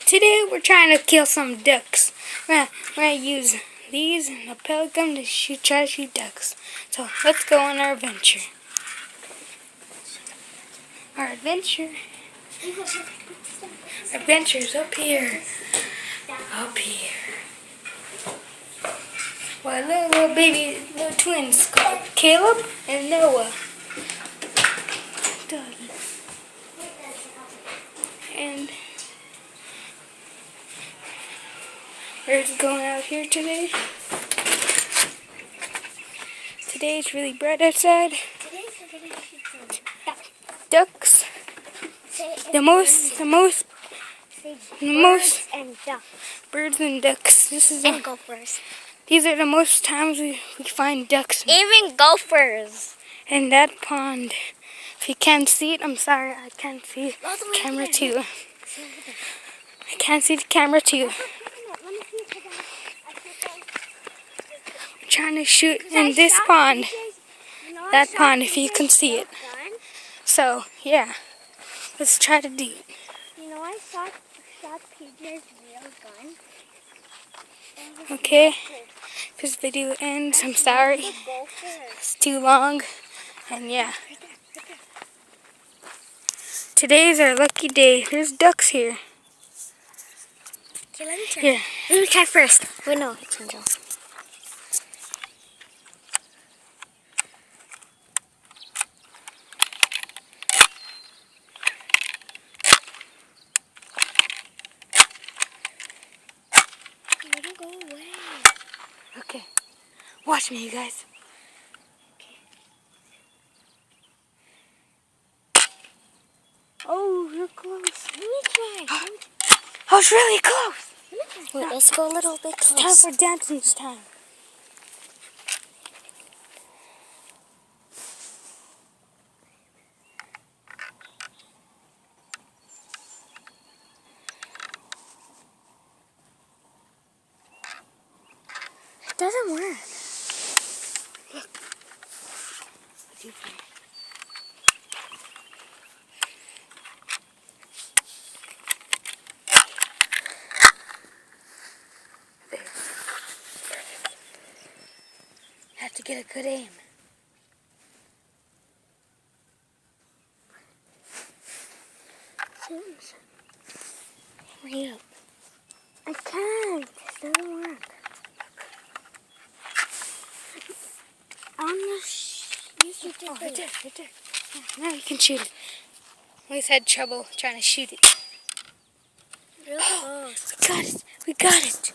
Today we're trying to kill some ducks. We're gonna use these and a pellet gun to try to shoot ducks. So let's go on our adventure. Our adventure is up here. Up here. Well, little twins called Caleb and Noah. And we're going out here today. Today it's really bright outside. Ducks. The most and ducks. Birds and ducks. And gophers. These are the most times we find ducks. Even gophers. In that pond. If you can't see it, I'm sorry, I can't see the camera too. I can't see the camera too. I'm trying to shoot in this pond. That pond, if you can see it. So, yeah. Let's try to do it. You know, I shot PJ's real gun. Okay. If this video ends, I'm sorry. It's too long. And yeah. Today's our lucky day. There's ducks here. Okay, let me try. Here. Let me try first. Wait, no, it's Angel. Let it go away. Okay. Watch me, you guys. Oh, you're close. Let me try. I was really close. Wait, let's go a little bit It's closer. time for dancing time. It doesn't work. Have to get a good aim. Hurry up. I can't. It doesn't work. Right there. Yeah, now you can shoot it. We just had trouble trying to shoot it. Real close. We got it.